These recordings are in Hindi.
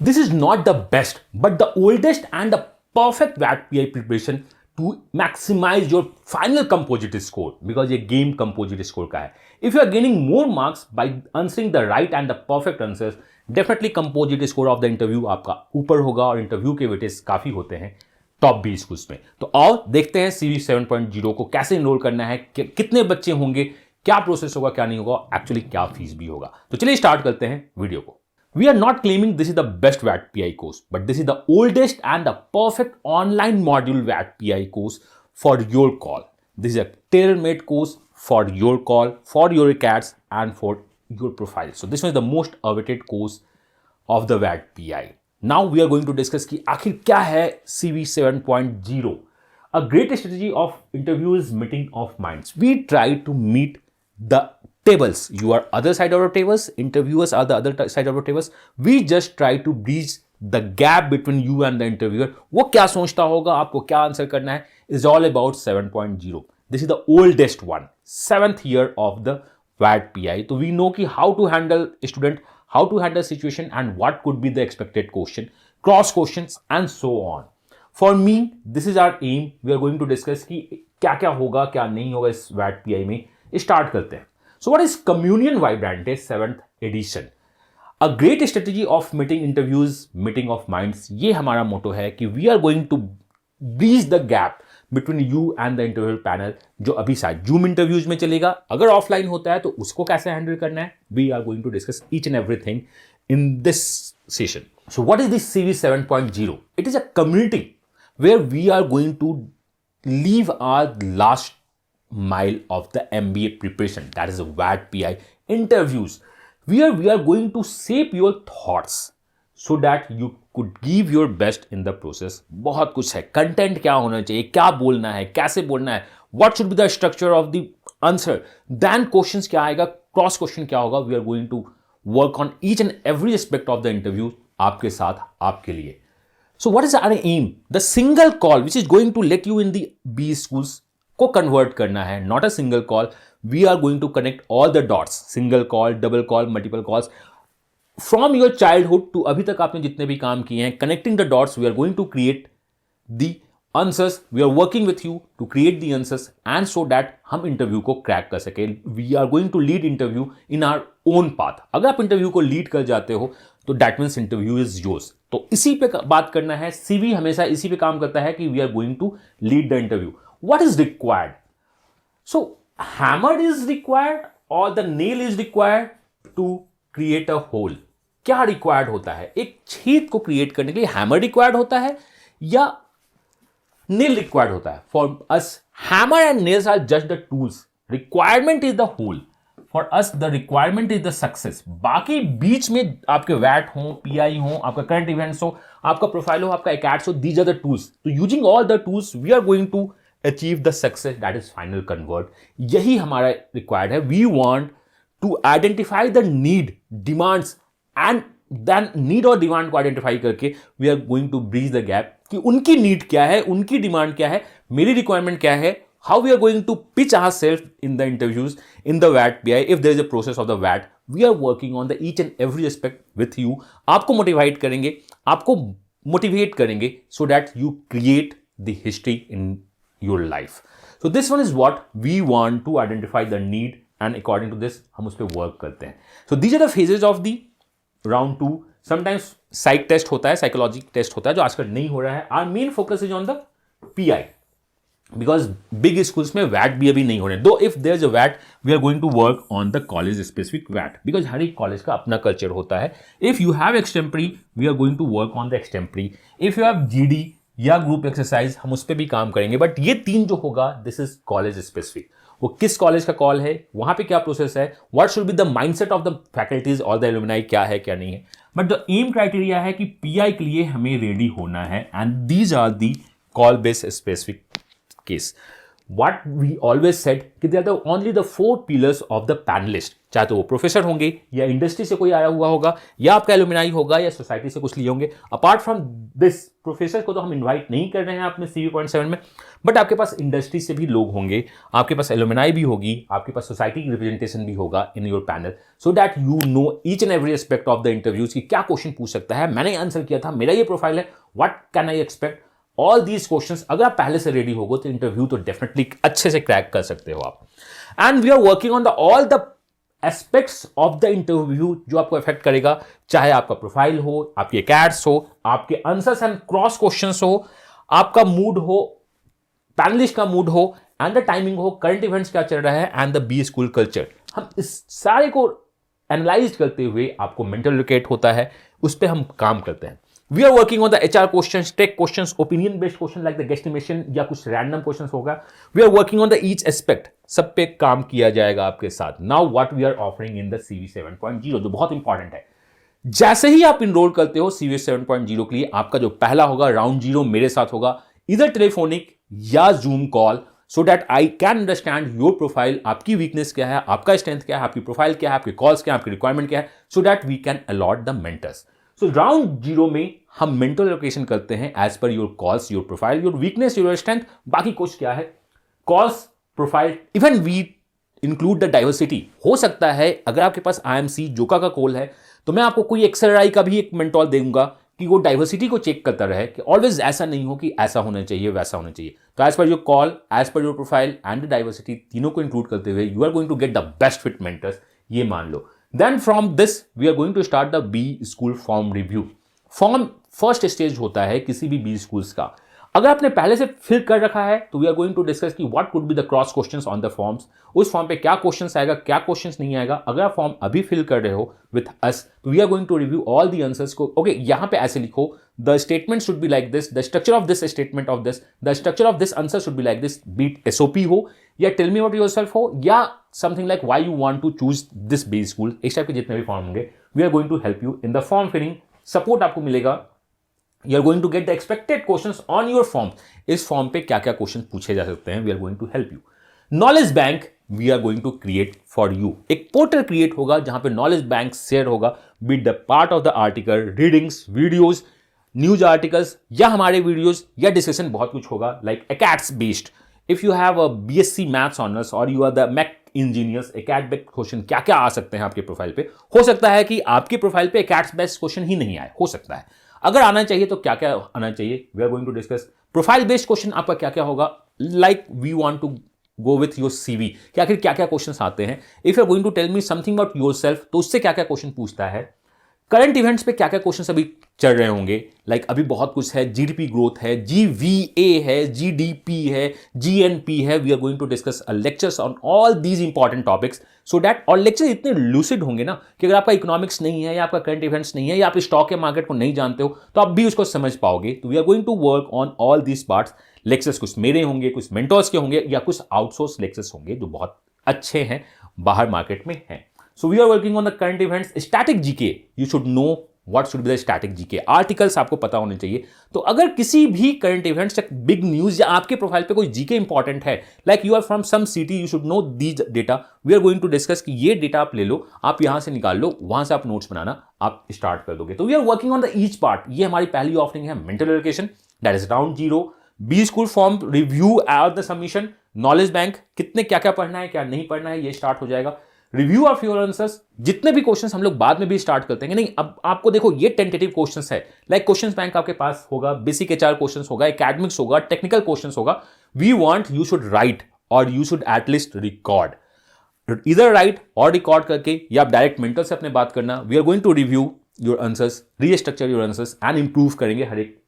This is not the best, but the oldest and the perfect VAT PI preparation to maximize your final composite score, because ये game composite score का है. If you are gaining more marks by answering the right and the perfect answers, definitely composite score of the interview आपका ऊपर होगा और इंटरव्यू के वेटेज काफी होते हैं टॉप 20 स्कूल्स में. तो आओ देखते हैं CV 7.0 को कैसे इनरोल करना है, कितने बच्चे होंगे, क्या प्रोसेस होगा, क्या नहीं होगा, एक्चुअली क्या फीस भी होगा. तो चलिए स्टार्ट करते हैं वीडियो को. We are not claiming this is the best VAT PI course, but this is the oldest and the perfect online module VAT PI course for your call. This is a tailor-made course for your call, for your CATs, and for your profile. So this was the most awaited course of the VAT PI. Now we are going to discuss कि आखिर क्या है CV 7.0. A great strategy of interview is meeting of minds. We try to meet the tables. You are other side of the tables, interviewers are the other side of the tables. We just try to bridge the gap between you and the interviewer. वो क्या सोचता होगा, आपको क्या आंसर करना है, is all about 7.0. This is the oldest one, 7th year of the VAT PI. तो we know कि how to handle student, how to handle situation, and what could be the expected question, cross questions, and so on. For me, this is our aim. We are going to discuss कि क्या क्या होगा, क्या नहीं होगा इस VAT PI में. स्टार्ट करते हैं. So what is Communion Vibrante 7th edition? A great strategy of meeting interviews, meeting of minds. ये हमारा मोटो है कि we are going to bridge the gap between you and the interview panel, जो अभी शायद Zoom interviews में चलेगा. अगर ऑफलाइन होता है तो उसको कैसे हैंडल करना है, we are going to discuss each and everything in this session. So what is this CV 7.0? It is a community where we are going to leave our last mile of the MBA preparation, that is a VAT PI interviews, where we are going to shape your thoughts so that you could give your best in the process. बहुत कुछ है, कंटेंट क्या होना चाहिए, क्या बोलना है, कैसे बोलना है, what should be the structure of the answer, then questions क्या आएगा, क्रॉस क्वेश्चन क्या होगा. We are going to work on each and every aspect of the interview आपके साथ, आपके लिए. So what is our aim? The single call which is going to let you in the B schools को कन्वर्ट करना है, not a single call. We are going to connect all the dots, single call, double call, multiple calls, from your childhood to अभी तक आपने जितने भी काम किए हैं, connecting the dots. We are going to create the answers. We are working with you to create the answers and so that हम इंटरव्यू को क्रैक कर सके. We are going to lead interview in our own path. अगर आप इंटरव्यू को लीड कर जाते हो तो that means interview is yours. तो इसी पे बात करना है. सीवी हमेशा इसी पे काम करता है कि we are going to lead the interview. What is required? So hammer is required or the nail is required to create a hole? क्या required होता है? एक छेद को create करने के लिए hammer required होता है या nail required होता है? For us, hammer and nails are just the tools. Requirement is the whole. For us, the requirement is the success. बाकी बीच में आपके VAT हो, PI हो, आपका current events हो, आपका profile हो, आपका ACATS हो, these are the tools. So using all the tools, we are going to achieve the success, that is final convert. यही हमारा required है. We want to identify the need, demands, and then need और demand को identify करके we are going to bridge the gap कि उनकी need क्या है, उनकी demand क्या है, मेरी requirement क्या है, how we are going to pitch ourselves in the interviews in the VAT PI. If there is a process of the VAT, we are working on the each and every aspect with you. आपको motivate करेंगे, आपको motivate करेंगे so that you create the history in your life. So this one is what we want to identify the need and according to this हम उस पर work करते हैं. So these are the phases of the round 2. Sometimes psych test होता है, psychology test होता है जो आजकल नहीं हो रहा है. Our main focus is on the PI because big schools में VAT भी अभी नहीं हो रहे हैं. Though if there is a VAT, we are going to work on the college specific VAT because हर एक कॉलेज का अपना कल्चर होता है. If you have extempore, we are going to work on the extempore. If you have GD या ग्रुप एक्सरसाइज हम उस पर भी काम करेंगे. बट ये तीन जो होगा दिस इज कॉलेज स्पेसिफिक. वो किस कॉलेज का कॉल है, वहां पे क्या प्रोसेस है, what should be the mindset of the faculties और द एलुमनाई, क्या है क्या नहीं है. बट द एम क्राइटेरिया है कि पीआई के लिए हमें रेडी होना है and these are the call based specific case. what we always said कि they are the only the 4 pillars of the panelist, चाहे तो वो प्रोफेसर होंगे या इंडस्ट्री से कोई आया हुआ होगा या आपका एलुमिनाई होगा या सोसाइटी से कुछ लिए होंगे। अपार्ट फ्रॉम दिस प्रोफेसर को तो हम इनवाइट नहीं कर रहे हैं अपने CV.7 में, बट आपके पास इंडस्ट्री से भी लोग होंगे, आपके पास एलुमिनाई भी होगी, आपके पास सोसाइटी की रिप्रेजेंटेशन भी होगा in your panel, so that you know each and every aspect of the interviews की क्या क्वेश्चन पूछ सकता है, मैंने आंसर किया था, मेरा ये प्रोफाइल है, what can I expect, all these questions. अगर आप पहले से रेडी होगो तो इंटरव्यू तो डेफिनेटली अच्छे से क्रैक कर सकते हो आप। And we are working on the all the aspects of the interview जो आपको इफेक्ट करेगा, चाहे आपका प्रोफाइल हो, आपके कैट्स हो, आपके आंसर्स एंड क्रॉस क्वेश्चंस हो, आपका मूड हो, पैनलिस्ट का मूड हो, एंड द टाइमिंग हो, करंट इवेंट्स क्या चल रहा है, and the B school culture. हम इस सारे को एनालाइज करते हुए आपको मेंटल रिकेट होता है, उस पर हम काम करते हैं। We are working on the HR questions, tech questions, opinion based question like the guesstimation या कुछ रैंडम क्वेश्चंस होगा। We are working on the each aspect, सब पे काम किया जाएगा आपके साथ। Now what we are offering in the CV 7.0 जो बहुत इंपॉर्टेंट है। जैसे ही आप इनरोल करते हो CV 7.0 के लिए, आपका जो पहला होगा राउंड 0 मेरे साथ होगा, इधर टेलीफोनिक या zoom call, so that I can understand your profile, आपकी वीकनेस क्या है, आपका स्ट्रेंथ क्या है, आपकी प्रोफाइल क्या है, आपके कॉल्स क्या है, आपकी रिक्वायरमेंट क्या है, so that we can allot the mentors. So round 0 में हम मेंटल एलोकेशन करते हैं as per your calls, your profile, your weakness, your strength, बाकी कुछ क्या है, calls, profile, even we include the diversity. हो सकता है अगर आपके पास IMC जोका का कॉल है तो मैं आपको कोई XRI का भी एक मेंटोर दूंगा कि वो डाइवर्सिटी को चेक करता रहे, कि ऑलवेज ऐसा नहीं हो कि ऐसा होना चाहिए वैसा होना चाहिए। तो as per your call, as per your profile and the diversity, तीनों को इंक्लूड करते हुए you are going to get the best fit mentors, ये मान लो। Then from this we are going to start the B school form review. Form first stage होता है किसी भी बी स्कूल्स का। अगर आपने पहले से फिल कर रखा है तो we are going to discuss कि what could be the cross questions on the forms, उस फॉर्म पे क्या क्वेश्चंस आएगा, क्या क्वेश्चंस नहीं आएगा। अगर आप फॉर्म अभी फिल कर रहे हो विथ अस तो we are going to review all the answers को। ओके, यहां पे ऐसे लिखो, the statement should be like this, the structure of this statement of this, the structure of this answer should be like this, be it SOP हो या टेल मी व्हाट योरसेल्फ हो या something like why you want to choose this B school. इस टाइप के जितने भी फॉर्म होंगे we are going to help you in the form filling. Support आपको मिलेगा, you are going to get the expected questions on your form. इस फॉर्म पे क्या क्या क्वेश्चन पूछे जा सकते हैं, we are going to help you. Knowledge bank we are going to create for you. एक पोर्टल क्रिएट होगा जहां पे नॉलेज बैंक शेयर होगा with the part of the article, readings, videos, news articles या हमारे वीडियोज या डिस्कशन, बहुत कुछ होगा like acads based. If you have a BSc maths honours और you are the mech engineers, acad based question क्या क्या आ सकते हैं आपके प्रोफाइल पे। हो सकता है कि आपके प्रोफाइल पे एकेट्स बेस्ड क्वेश्चन ही नहीं आए, हो सकता है। अगर आना चाहिए तो क्या क्या आना चाहिए, we are going to discuss. Profile based question आपका क्या क्या होगा, like we want to go with your CV कि आखिर क्या क्या क्वेश्चंस आते हैं। If you are going to tell me something about yourself तो उससे क्या क्या क्वेश्चन पूछता है। करंट इवेंट्स पे क्या क्या क्वेश्चंस अभी चल रहे होंगे, लाइक अभी बहुत कुछ है, GDP ग्रोथ है, GVA है, GDP है, GNP है। We are going to discuss lectures on all these important topics so that, और लेक्चर इतने लूसिड होंगे ना कि अगर आपका इकोनॉमिक्स नहीं है या आपका करंट इवेंट्स नहीं है या आप स्टॉक या मार्केट को नहीं जानते हो तो आप भी उसको समझ पाओगे। तो we are going to work on all these parts. Lectures कुछ मेरे होंगे, कुछ मेंटर्स के होंगे या कुछ आउटसोर्स लेक्चर्स होंगे जो बहुत अच्छे हैं, बाहर मार्केट में हैं। So we are working on the current events, static GK. You should know what should be the static GK. Articles आपको पता होने चाहिए। तो अगर किसी भी करंट इवेंट्स या बिग न्यूज या आपके प्रोफाइल पे कोई GK इंपॉर्टेंट है, like you are from some city, you should know these data. We are going to discuss कि ये डेटा आप ले लो, आप यहां से निकाल लो, वहां से आप नोट्स बनाना आप स्टार्ट कर दोगे। तो we are working on the each part. ये हमारी पहली ऑफरिंग है, mental education, that is round 0, B school form review at the submission, knowledge bank, कितने क्या क्या पढ़ना है क्या नहीं पढ़ना है ये स्टार्ट हो जाएगा। रिव्यू ऑफ योर आंसर्स, जितने भी क्वेश्चंस हम लोग बाद में भी स्टार्ट करते हैं। नहीं, अब आपको देखो ये टेंटेटिव क्वेश्चंस है, लाइक क्वेश्चंस बैंक आपके पास होगा, बेसिक HR क्वेश्चंस होगा, एकेडमिक्स होगा, टेक्निकल क्वेश्चंस होगा। We want you should write और यू शुड एटलीस्ट रिकॉर्ड, इधर राइट और रिकॉर्ड करके या आप डायरेक्ट मेंटर से अपने बात करना। We are going to review your answers, restructure your answers and improve करेंगे हर एक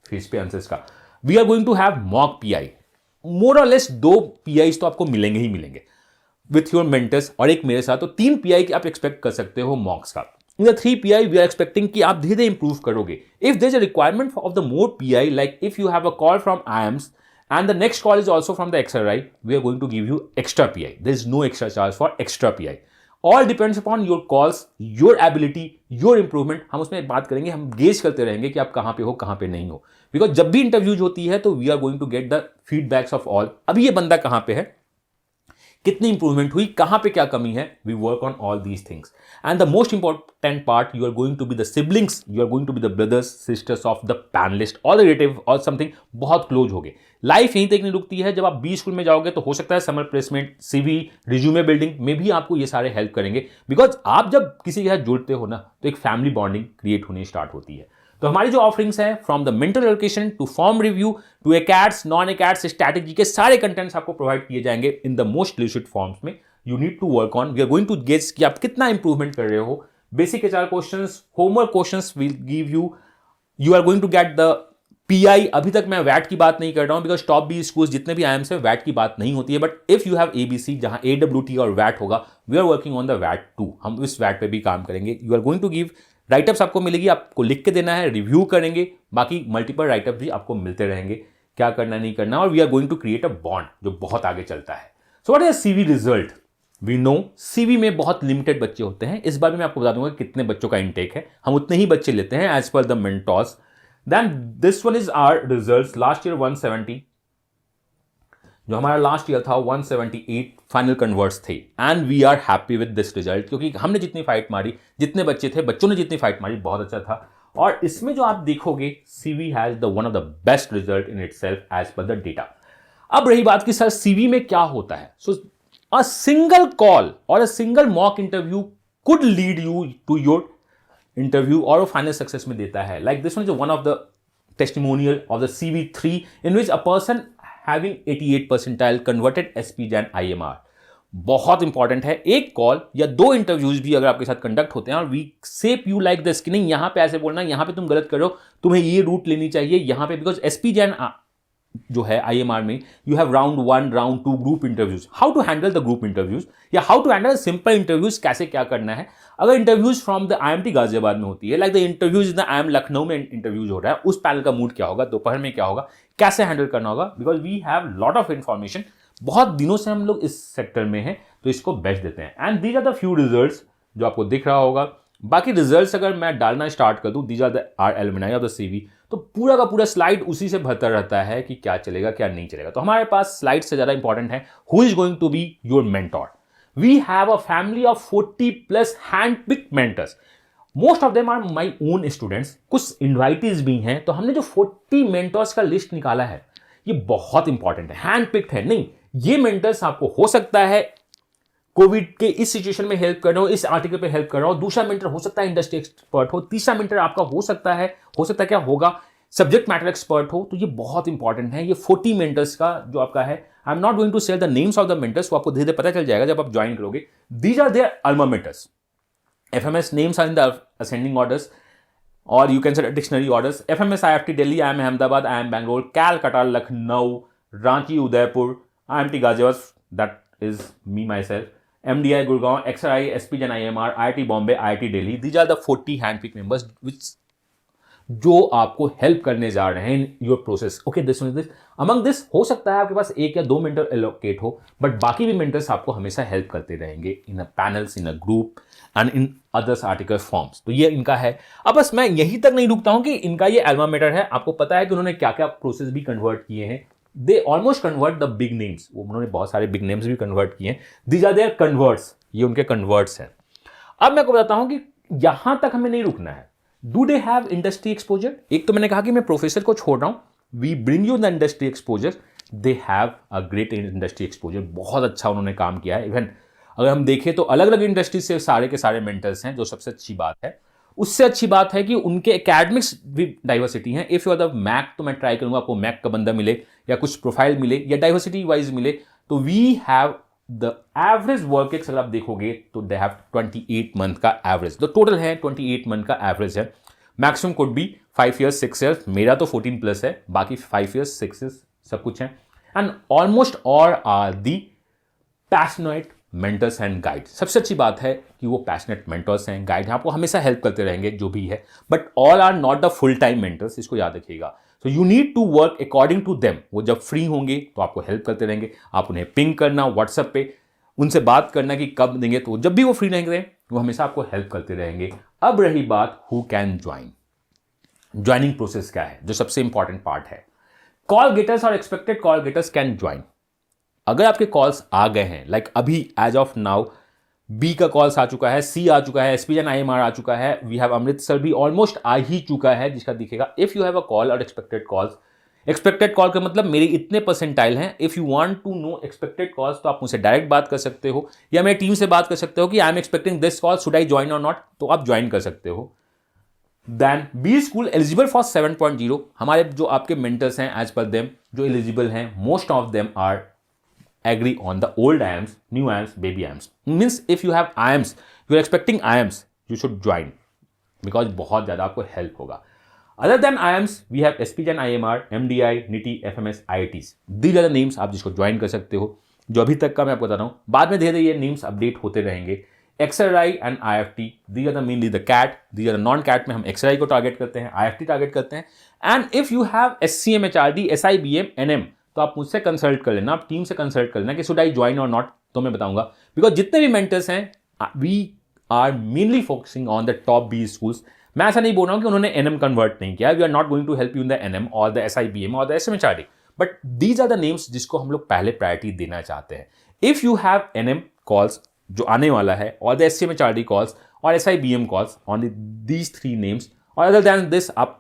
फेज पे आंसर्स का। We are going to have mock PI, मोर और लेस 2 PIs तो आपको मिलेंगे ही मिलेंगे विथ योर मेंटर्स और एक मेरे साथ। तो 3 PI की आप एक्सपेक्ट कर सकते हो मॉक्स का। In the 3 PI we are expecting कि आप धीरे धीरे इंप्रूव करोगे। If there is a requirement of the more PI, like if you have a call from IIMS and the next call is also from the XRI, we are going to give you extra PI. There is no extra charge for extra PI. All depends upon your calls, your ability, your improvement. हम उसमें बात करेंगे, हम गेज करते रहेंगे कि आप कहां पे हो, कहां पे नहीं हो। बिकॉज जब भी इंटरव्यूज होती है तो we are going to get the feedbacks of all. अभी ये बंदा कहां पे है, कितनी इंप्रूवमेंट हुई, कहां पे क्या कमी है। We work on all these things and the most important part, you are going to be the siblings, you are going to be the brothers sisters of the panelist और रिलेटिव और समथिंग। बहुत क्लोज हो गए। लाइफ यहीं तक नहीं रुकती है। जब आप बी स्कूल में जाओगे तो हो सकता है summer placement, CV, resume building में भी आपको ये सारे हेल्प करेंगे। बिकॉज आप जब किसी के साथ जुड़ते हो ना तो एक फैमिली बॉन्डिंग क्रिएट होनी स्टार्ट होती है। तो हमारी जो ऑफरिंग्स है, from the mental allocation to form review to acads, non acads, strategy के सारे कंटेंट्स आपको प्रोवाइड किए जाएंगे in the most licit forms में। You need to work on, we are going to guess कि आप कितना इंप्रूवमेंट कर रहे हो। Basic HR questions, homework questions will give you, you are going to get the pi. अभी तक मैं वैट की बात नहीं कर रहा हूं बिकॉज टॉप बी स्कूल्स जितने भी आईएम से वैट की बात नहीं होती है। But if you have ABC जहां एडब्ल्यूटी और वैट होगा, we are working on the वैट 2, हम इस वैट पे भी काम करेंगे। You are going to give write ups, आपको मिलेगी, आपको लिख के देना है, रिव्यू करेंगे, बाकी मल्टीपल राइटअप भी आपको मिलते रहेंगे, क्या करना नहीं करना। और we are going to create a bond जो बहुत आगे चलता है। So what is CV result? We know CV में बहुत लिमिटेड बच्चे होते हैं। इस बार भी मैं आपको बता दूंगा कितने बच्चों का इंटेक है। हम उतने ही बच्चे लेते हैं as per the mentors. Then this one is our results. Last year 170, जो हमारा लास्ट ईयर था 178 फाइनल कन्वर्ट्स थे and we are happy with this result, क्योंकि हमने जितनी फाइट मारी, जितने बच्चे थे, बच्चों ने जितनी फाइट मारी, बहुत अच्छा था। और इसमें जो आप देखोगे, CV has the one of the best result in itself as per the data. अब रही बात कि सर सीवी में क्या होता है। सो अ सिंगल कॉल और a single mock interview could lead you to your interview और फाइनल सक्सेस में देता है। Like this one is one of the testimonial of the CV3 in which a person having 88 percentile converted SPJ and IMR। बहुत इंपॉर्टेंट है। एक कॉल या 2 इंटरव्यूज भी अगर आपके साथ कंडक्ट होते हैं और we shape you like this कि नहीं, यहां पे ऐसे बोलना, यहां पे तुम गलत कर रहे हो, तुम्हें ये रूट लेनी चाहिए यहां पे। बिकॉज SPJ and जो है IMR में you have round 1, round 2 group interviews. How to handle the group interviews या how to handle simple interviews, कैसे क्या करना है। अगर interviews from the IMT Ghaziabad में होती है, like the interviews in the IIM Lucknow में इंटरव्यूज हो रहा है, उस पैनल का मूड क्या होगा, दोपहर में क्या होगा, कैसे हैंडल करना होगा। Because we have lot of information, बहुत दिनों से हम लोग इस सेक्टर में हैं तो इसको बेस्ट देते हैं। And these are the few results जो आपको दिख रहा होगा। बाकी रिजल्ट्स अगर मैं डालना स्टार्ट कर दूं, these are the are alumni of the CV, तो पूरा का पूरा स्लाइड उसी से भरता रहता है कि क्या चलेगा क्या नहीं चलेगा। तो हमारे पास स्लाइड से ज्यादा इंपॉर्टेंट है who is going to be your mentor. We have a family of 40+ hand picked mentors. Most of them are my own students, कुछ इन्वाइटीज भी हैं। तो हमने जो 40 मेंटर्स का लिस्ट निकाला है ये बहुत इंपॉर्टेंट है, हैंड पिक्ड है नहीं। ये मेंटर्स आपको हो सकता है कोविड के इस सिचुएशन में हेल्प कर रहा हो, इस आर्टिकल पे हेल्प कर रहा हो। दूसरा मेंटर हो सकता है इंडस्ट्री एक्सपर्ट हो। तीसरा मेंटर आपका हो सकता है क्या होगा, सब्जेक्ट मैटर एक्सपर्ट हो। तो ये बहुत इंपॉर्टेंट है। ये 40 मेंटर्स का जो आपका है, I am not going to share the names of the mentors, वो आपको धीरे धीरे पता चल जाएगा जब आप ज्वाइन करोगे। These are their alma maters. FMS names are in the ascending orders, or you can say dictionary orders. FMS IFT Delhi, IIM Ahmedabad, IIM Bangalore, Calcutta, Lucknow, Ranchi, Udaipur, IMT Ghaziabad, that is me myself, MDI Gurgaon, XRI, SPJ and IMR, IIT Bombay, IIT Delhi. These are the 40 handpicked members which जो आपको हेल्प करने जा रहे हैं in your process. Okay, this among this हो सकता है आपके पास 1 या 2 मेंटर एलोकेट हो, बट बाकी भी मेंटर्स आपको हमेशा हेल्प करते रहेंगे in a panels, in a group and in others article forms. तो ये इनका है। अब बस मैं यहीं तक नहीं रुकता हूं कि इनका ये अल्मा मेटर है। आपको पता है कि उन्होंने क्या क्या प्रोसेस भी कन्वर्ट किए हैं। They almost convert the big names, उन्होंने बहुत सारे बिग नेम्स भी कन्वर्ट किए हैं। दीज आर देयर कन्वर्ट्स, ये उनके कन्वर्ट्स हैं। अब मैं आपको बताता हूं कि यहां तक हमें नहीं रुकना है। Do they have industry exposure? एक तो मैंने कहा कि मैं प्रोफेसर को छोड़ रहा हूं, we bring you the industry exposure. They have a great industry exposure, बहुत अच्छा उन्होंने काम किया है। इवन अगर हम देखें तो अलग अलग इंडस्ट्री से सारे के सारे मेंटर्स हैं, जो सबसे अच्छी बात है। उससे अच्छी बात है कि उनके एकेडमिक्स भी डाइवर्सिटी हैं। If you are the mech, तो मैं ट्राई करूंगा आपको मैक का बंदा मिले या कुछ प्रोफाइल मिले या डाइवर्सिटी वाइज मिले। तो we have the average work ex, अगर आप देखोगे तो दे हैव 28 मंथ का एवरेज। तो टोटल है 28 मंथ का एवरेज है। Maximum could be 5 years 6 years, मेरा तो 14+ है, बाकी 5 years 6 years सब कुछ है। And almost all are the passionate mentors and guide. सबसे अच्छी बात है कि वो पैशनेट मेंटर्स हैं, गाइड हैं, आपको हमेशा हेल्प करते रहेंगे जो भी है। But all are not the full time mentors, इसको याद रखिएगा। So you need to work according to them. वो जब फ्री होंगे तो आपको हेल्प करते रहेंगे। आप उन्हें पिंग करना व्हाट्सएप पे, उनसे बात करना कि कब देंगे, तो जब भी वो फ्री रहेंगे वो हमेशा आपको हेल्प करते रहेंगे। अब रही बात who can join, joining process क्या है, जो सबसे इंपॉर्टेंट पार्ट है। कॉल गेटर्स और expected call getters can join. अगर आपके कॉल्स आ गए हैं, लाइक अभी एज ऑफ नाउ बी का कॉल्स आ चुका है, सी आ चुका है, एसपीजन आईएमआर आ चुका है, वी हैव अमृतसर भी ऑलमोस्ट आ ही चुका है, जिसका दिखेगा if you have a call और एक्सपेक्टेड कॉल्स। एक्सपेक्टेड कॉल का मतलब मेरे इतने परसेंटाइल हैं। If you want to know expected calls तो आप मुझसे डायरेक्ट बात कर सकते हो या मेरी टीम से बात कर सकते हो कि I am expecting this call, should I join और नॉट, तो आप ज्वाइन कर सकते हो। Then B school eligible for 7.0। हमारे जो आपके मेंटर्स हैं एज पर देम जो एलिजिबल हैं, most of them are agree on the old IIMs, new IIMs, baby IIMs. Means if you have IIMs, you are expecting IIMs, you should join because बहुत ज़्यादा आपको हेल्प होगा। Other than IIMs, we have SPGen IMR, MDI, NITI, FMS, IITs. These are the names आप जिसको ज्वाइन कर सकते हो। जो अभी तक का मैं आपको बता रहा हूँ, बाद में धीरे धीरे ये नेम्स अपडेट होते रहेंगे। XRI and IFT, these are the mainly the CAT, these are the non-CAT में हम XRI को टारगेट करते हैं, IFT टारगेट करते हैं। And if you have SCM, HRD, SIBM, NM, तो आप मुझसे कंसल्ट कर लेना, आप टीम से कंसल्ट कर लेना कि शुड आई ज्वाइन और नॉट, तो मैं बताऊंगा। बिकॉज जितने भी मेंटर्स हैं we are mainly focusing on the top B schools. मैं ऐसा नहीं बोल रहा हूं कि उन्होंने एनएम कन्वर्ट नहीं किया, we are not going to help you in the NM और द एसआईबीएम और the SMHRD, but these are the names जिसको हम लोग पहले प्रायोरिटी देना चाहते हैं। If you have NM calls जो आने वाला है और द एसएमएचआरडी कॉल्स और SIBM calls on these 3 names, और अदर दैन दिस आप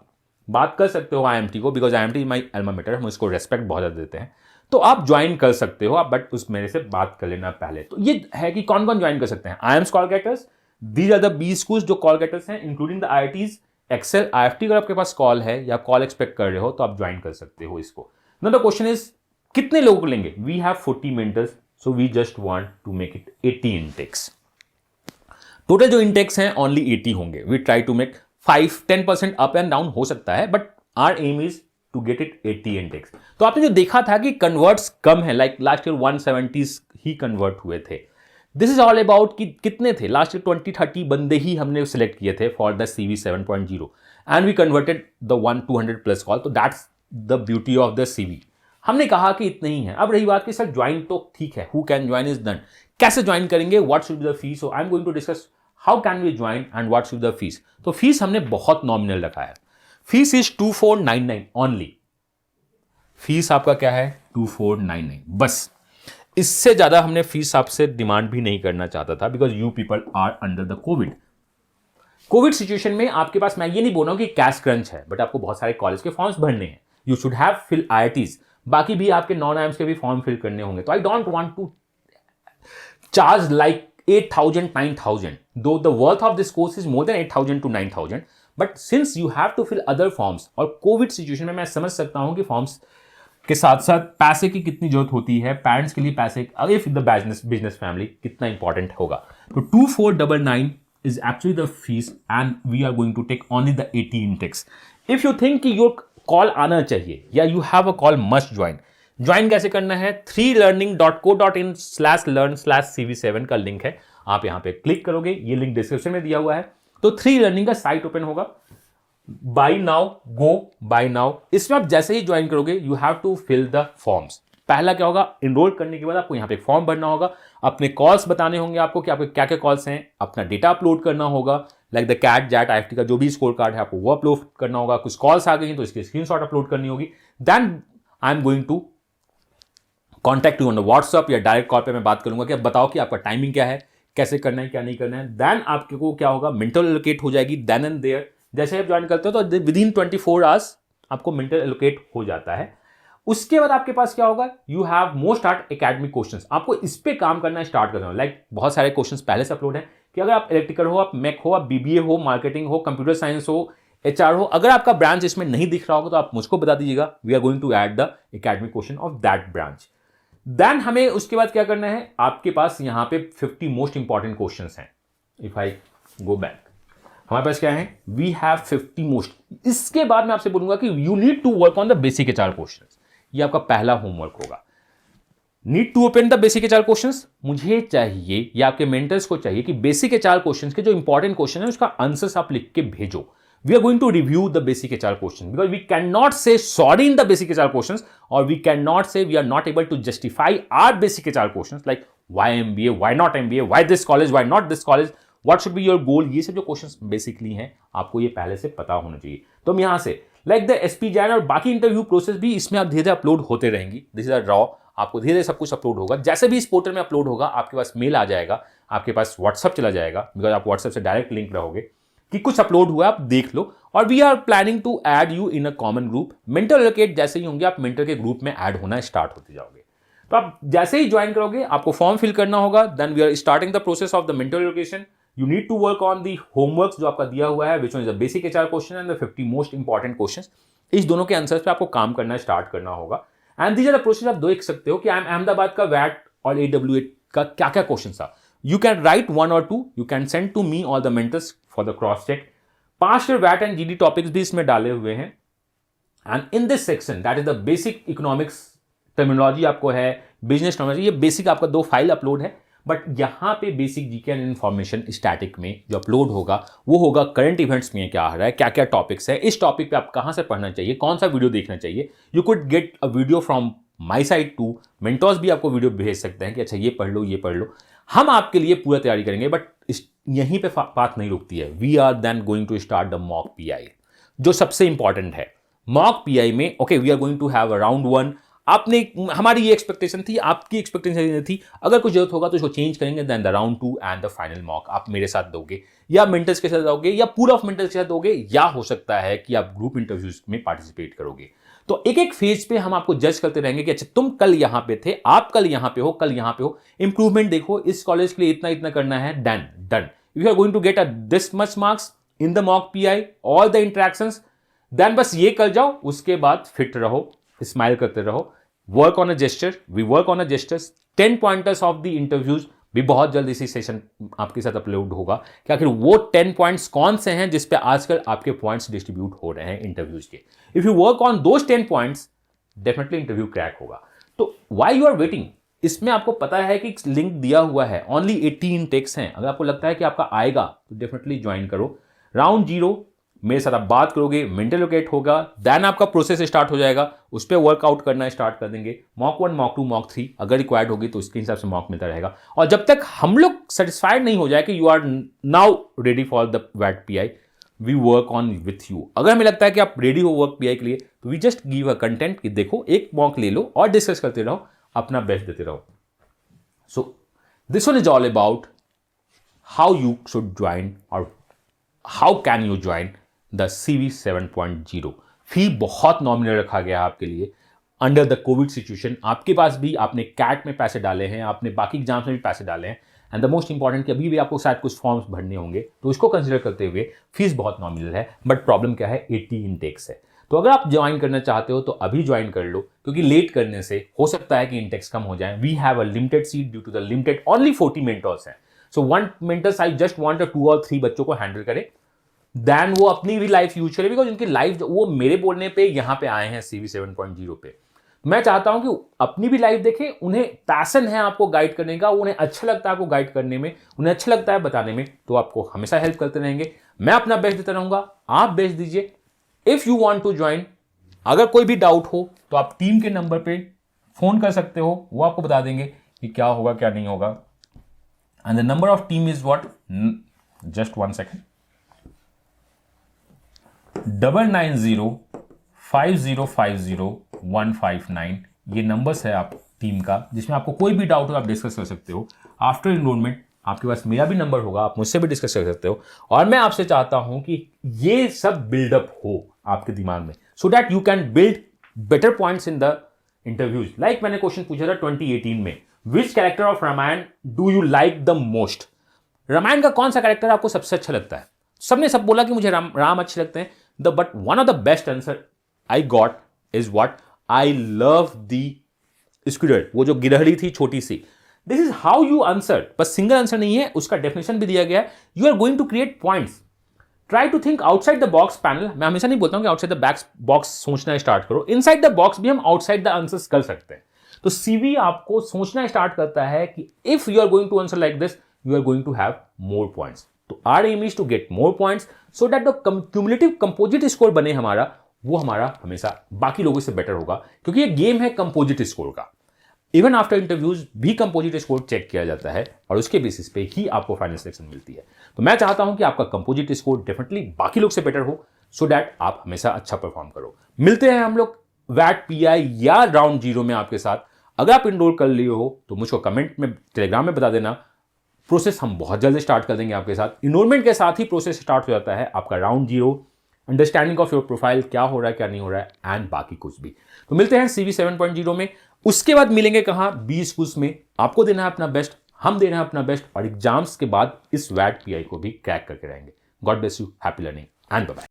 बात कर सकते हो आईएमटी को, because IMT my alma mater, हम इसको रेस्पेक्ट बहुत ज़्यादा देते हैं, तो आप ज्वाइन कर सकते हो आप, बट उस मेरे से बात कर लेना पहले। तो ये है कि कौन कौन ज्वाइन कर सकते हैं। IIMs call getters, these are the B schools जो कॉल गेटर्स हैं, including the IITs, XL, IFT. अगर आपके पास कॉल है या कॉल एक्सपेक्ट कर रहे हो तो आप ज्वाइन कर सकते हो इसको। नाउ द क्वेश्चन इज कितने लोगों को लेंगे। We have 40 mentors, so we just want to make it 80 intakes. Total जो इनटेक्स हैं ओनली 80 होंगे। We try to make 5-10% up and down हो सकता है, but our aim is to get it 80 index. तो आपने जो देखा था कि कन्वर्ट्स कम है, लाइक लास्ट ईयर 170 ही कन्वर्ट हुए थे। दिस इज ऑल अबाउट कि कितने थे लास्ट ईयर, 20-30 बंदे ही हमने सिलेक्ट किए थे for the CV 7.0 and we converted the 200 plus call. तो that's the beauty of the CV। हमने कहा कि इतने ही है। अब रही बात कि सर ज्वाइन तो ठीक है, who can join is done, कैसे ज्वाइन करेंगे, what should be the fees. So I am going to discuss how can we join and what should be the fees. तो फीस हमने बहुत नॉमिनल रखा है। Fees is 2499 only. फीस आपका क्या है 2499 बस। इससे ज्यादा हमने फीस आपसे डिमांड भी नहीं करना चाहता था, because you people are under the covid situation में आपके पास, मैं ये नहीं बोल रहा हूं कि कैश क्रंच है, बट आपको बहुत सारे कॉलेज के फॉर्म्स भरने हैं। You should have fill IITs, बाकी भी आपके नॉन आईएम्स के भी फॉर्म फिल करने होंगे। तो I don't want to charge like 8,000, 9,000, though the worth of this course is more than 8,000 to 9,000, but since you have to fill other forms, और कोविड सिचुएशन में मैं समझ सकता हूं कि फॉर्म्स के साथ साथ पैसे की कितनी जरूरत होती है, पेरेंट्स के लिए पैसे, अगर द बिजनेस फैमिली कितना इंपॉर्टेंट होगा। तो 2499 is actually the fees and we are going to take only the 80 intakes. If you think कि your call आना चाहिए या you have a call must join, join कैसे करना है, 3learning.co.in/learn/CV7 का लिंक है, आप यहां पे क्लिक करोगे, ये लिंक डिस्क्रिप्शन में दिया हुआ है। तो 3learning का साइट ओपन होगा, buy now, go buy now. इसमें आप जैसे ही ज्वाइन करोगे you have to fill the forms. पहला क्या होगा, इनरोल करने के बाद आपको यहाँ पे फॉर्म भरना होगा, अपने कॉल्स बताने होंगे आपको कि आपके क्या क्या कॉल्स हैं, अपना डेटा अपलोड करना होगा, like the CAT XAT IFT का जो भी स्कोर कार्ड है आपको वो अपलोड करना होगा। कुछ कॉल्स आ गई हैं तो इसकी स्क्रीनशॉट अपलोड करनी होगी। Then I am going to contact you on the WhatsApp या डायरेक्ट कॉल पे मैं बात करूंगा कि आप बताओ कि आपका टाइमिंग क्या है, कैसे करना है, क्या नहीं करना है। देन आपको क्या होगा, मेंटल एलोकेट हो जाएगी देन एंड देयर। जैसे आप ज्वाइन करते हो तो विद इन 24 आवर्स आपको मेंटल एलोकेट हो जाता है। उसके बाद आपके पास क्या होगा, you have more start academic questions. आपको इस पे काम करना स्टार्ट करना है। लाइक बहुत सारे क्वेश्चंस पहले से अपलोड हैं कि अगर आप इलेक्ट्रिकल हो, आप मैक हो, आप बीबीए हो, मार्केटिंग हो, कंप्यूटर साइंस हो, एचआर हो, अगर आपका ब्रांच इसमें नहीं दिख रहा होगा तो आप मुझको बता दीजिएगा। We are going to add the academic question of that branch. देन हमें उसके बाद क्या करना है, आपके पास यहाँ पे 50 मोस्ट इंपॉर्टेंट क्वेश्चंस हैं। इफ आई गो बैक, हमारे पास क्या है, वी हैव 50 मोस्ट। इसके बाद मैं आपसे बोलूंगा कि you need to work on the basic HR questions. ये आपका पहला होमवर्क होगा। Need to open the basic HR questions. मुझे चाहिए या आपके मेंटर्स को चाहिए कि बेसिक एचआर क्वेश्चंस के जो इंपॉर्टेंट क्वेश्चन है उसका आंसर्स आप लिख के भेजो। we are going to review the basic HR questions because we cannot say sorry in the basic HR questions, or we cannot say we are not able to justify our basic HR questions like why MBA, why not MBA, why this college, why not this college, what should be your goal. ये सब जो क्वेश्चंस बेसिकली हैं आपको ये पहले से पता होना चाहिए. तो हम यहाँ से लाइक द SP जैन और बाकी इंटरव्यू प्रोसेस भी इसमें आप धीरे धीरे अपलोड होते रहेंगी. दिस इज अ रॉ, आपको धीरे धीरे सब कुछ अपलोड होगा. जैसे भी इस पोर्टल में अपलोड होगा आपके पास मेल आ जाएगा, आपके पास व्हाट्सअप चला जाएगा, बिकॉज आप व्हाट्सअप से डायरेक्ट लिंक रहोगे कि कुछ अपलोड हुआ आप देख लो. और we are planning to add you in a common group. Mentor allocate जैसे ही होंगे आप मेंटर के ग्रुप में ऐड होना स्टार्ट होते जाओगे. तो आप जैसे ही ज्वाइन करोगे आपको फॉर्म फिल करना होगा. Then we are starting the process of the mentor allocation. You need to work on the homework जो आपका दिया हुआ है, which one is the basic HR question and the 50 most important question. इस दोनों के आंसर्स पे आपको काम करना स्टार्ट करना होगा. And these are the process. आप देख सकते हो कि अहमदाबाद का वैट और AWA का क्या क्या क्वेश्चन था. You can write 1 or 2. You can send to me all the mentors for the cross check. Past year वैट एंड GD टॉपिक्स भी इसमें डाले हुए हैं. And in this section that is the basic economics terminology आपको है, बिजनेस टर्मिनोलॉजी, ये बेसिक आपका 2 फाइल अपलोड है. बट यहाँ पे basic GK and information static में जो अपलोड होगा वो होगा करंट इवेंट्स में क्या आ रहा है, क्या क्या टॉपिक्स है, इस टॉपिक पे आप कहाँ से पढ़ना चाहिए, कौन सा वीडियो देखना चाहिए. You could get a video from my side too. Mentors भी आपको वीडियो भेज सकते हैं कि अच्छा ये पढ़ लो, ये पढ़ लो. हम आपके लिए पूरा तैयारी करेंगे. बट यहीं पे बात नहीं रुकती है. We are then going to start the mock PI जो सबसे इंपॉर्टेंट है. मॉक PI में okay we are going to have around 1. आपने हमारी ये एक्सपेक्टेशन थी, आपकी एक्सपेक्टेशन थी, अगर कुछ जरूरत होगा तो उसको चेंज करेंगे. Then the round 2 and the final mock आप मेरे साथ दोगे या मेंटर्स के साथ दोगे या पूल ऑफ मेंटर्स के साथ दोगे, या हो सकता है कि आप ग्रुप इंटरव्यूज में पार्टिसिपेट करोगे. तो एक एक फेज पे हम आपको जज करते रहेंगे कि अच्छा तुम कल यहां पे थे, आप कल यहां पे हो, कल यहां पे हो, इंप्रूवमेंट देखो, इस कॉलेज के लिए इतना इतना करना है. Done. If you are going to get a this much marks in the mock PI all the interactions, then बस ये कर जाओ. उसके बाद फिट रहो, स्माइल करते रहो. Work on a gesture, we work on a gestures. 10 pointers of the interviews भी बहुत जल्द इसी सेशन आपके साथ अपलोड होगा कि आखिर वो 10 पॉइंट्स कौन से हैं जिस पे आजकल आपके पॉइंट्स डिस्ट्रीब्यूट हो रहे हैं इंटरव्यूज के. If you work on those 10 points definitely interview crack होगा. तो व्हाई यू आर वेटिंग, इसमें आपको पता है कि लिंक दिया हुआ है, ओनली 80 इनटेक्स हैं. अगर आपको लगता है कि आपका आएगा तो डेफिनेटली ज्वाइन करो. राउंड 0 मेरे साथ आप बात करोगे, मेंटर लोकेट होगा, देन आपका प्रोसेस स्टार्ट हो जाएगा, उस पर वर्कआउट करना स्टार्ट कर देंगे. मॉक 1, मॉक 2, मॉक 3 अगर रिक्वायर्ड होगी तो उसके हिसाब से मॉक मिलता रहेगा. और जब तक हम लोग सेटिस्फाइड नहीं हो जाए कि you are now ready for the वैट PI, we work on with you. अगर हमें लगता है कि आप रेडी हो वर्क PI के लिए तो we just give a content कि देखो एक मॉक ले लो और डिस्कस करते रहो, अपना बेस्ट देते रहो. So this one is all about how you should join और how can you join the CV 7.0. Fee बहुत नॉमिनल रखा गया है आपके लिए अंडर द कोविड सिचुएशन. आपके पास भी आपने कैट में पैसे डाले हैं, आपने बाकी एग्जाम्स में भी पैसे डाले हैं, एंड द मोस्ट इंपॉर्टेंट कि अभी भी आपको शायद कुछ फॉर्म्स भरने होंगे, तो इसको कंसिडर करते हुए फीस बहुत नॉमिनल है. बट प्रॉब्लम क्या है, 80 इनटेक्स है. तो अगर आप ज्वाइन करना चाहते हो तो अभी ज्वाइन कर लो, क्योंकि लेट करने से हो सकता है कि इनटेक्स कम हो जाए. We have a limited seat due to the limited only 40 mentors हैं. So one mentors I just want 2 or 3 बच्चों को हैंडल करे, देन वो अपनी भी लाइफ यूज करे. बिकॉज उनकी लाइफ वो मेरे बोलने पे यहाँ पे आए हैं CV 7.0 पे. मैं चाहता हूं कि अपनी भी लाइफ देखें, उन्हें पैशन है आपको गाइड करने का, उन्हें अच्छा लगता है आपको गाइड करने में, उन्हें अच्छा लगता है बताने में, तो आपको हमेशा हेल्प करते रहेंगे. मैं अपना बेस्ट देता रहूंगा, आप बेस्ट दीजिए. If you want to join, अगर कोई भी डाउट हो तो आप टीम के नंबर पे फोन कर सकते हो, वो आपको बता देंगे कि क्या होगा क्या नहीं होगा. And the number of team is what, just 1 second, 9905050159. ये नंबर्स है आप टीम का, जिसमें आपको कोई भी डाउट हो आप डिस्कस कर सकते हो. आफ्टर इनरोलमेंट आपके पास मेरा भी नंबर होगा, आप मुझसे भी डिस्कस कर सकते हो. और मैं आपसे चाहता हूं कि ये सब बिल्डअप हो आपके दिमाग में, so that you can build better points in the interviews. Like मैंने क्वेश्चन पूछा था 2018 में, which character of Ramayana do you like the most. Ramayana का कौन सा कैरेक्टर आपको सबसे अच्छा लगता है. सबने सब बोला कि मुझे राम अच्छे लगते हैं. But one of the best answer I got is what, I love the squid, वो जो गिरहरी थी छोटी सी. This is how you answer. बस सिंगल आंसर नहीं है, उसका डेफिनेशन भी दिया गया है. You are going to create points. Try to think outside the box panel. मैं हमेशा नहीं बोलता हूं कि आउटसाइड द बॉक्स सोचना स्टार्ट करो, इनसाइड द बॉक्स भी हम आउटसाइड द आंसर्स कर सकते हैं. तो CV आपको सोचना स्टार्ट करता है कि if you are going to answer like this, you are going to have more points. तो our aim is to get more points. So that the cumulative composite score बने हमारा, वो हमारा हमेशा बाकी लोगों से बेटर होगा, क्योंकि ये गेम है कंपोजिट स्कोर का। इवन आफ्टर इंटरव्यूज भी कंपोजिट स्कोर चेक किया जाता है और उसके बेसिस पे ही आपको फाइनल सिलेक्शन मिलती है। तो मैं चाहता हूं कि आपका कंपोजिट स्कोर डेफिनेटली बाकी लोग से बेटर हो, सो दैट आप हमेशा अच्छा परफॉर्म करो। मिलते हैं हम लोग वैट पीआई या राउंड 0 में आपके साथ। अगर आप इनरोल कर लिए हो तो मुझको कमेंट में टेलीग्राम में बता देना। प्रोसेस हम बहुत जल्दी स्टार्ट कर देंगे आपके साथ। इनरोलमेंट के साथ ही प्रोसेस स्टार्ट हो जाता है आपका round 0, understanding of your profile, क्या हो रहा है क्या नहीं हो रहा है, एंड बाकी कुछ भी। तो मिलते हैं CV 7.0 में। उसके बाद मिलेंगे कहां, 20 क्विज में। आपको देना है अपना बेस्ट, हम देना है अपना बेस्ट, और एग्जाम्स के बाद इस वैट पीआई को भी क्रैक करके रहेंगे। God bless you, happy learning and bye bye.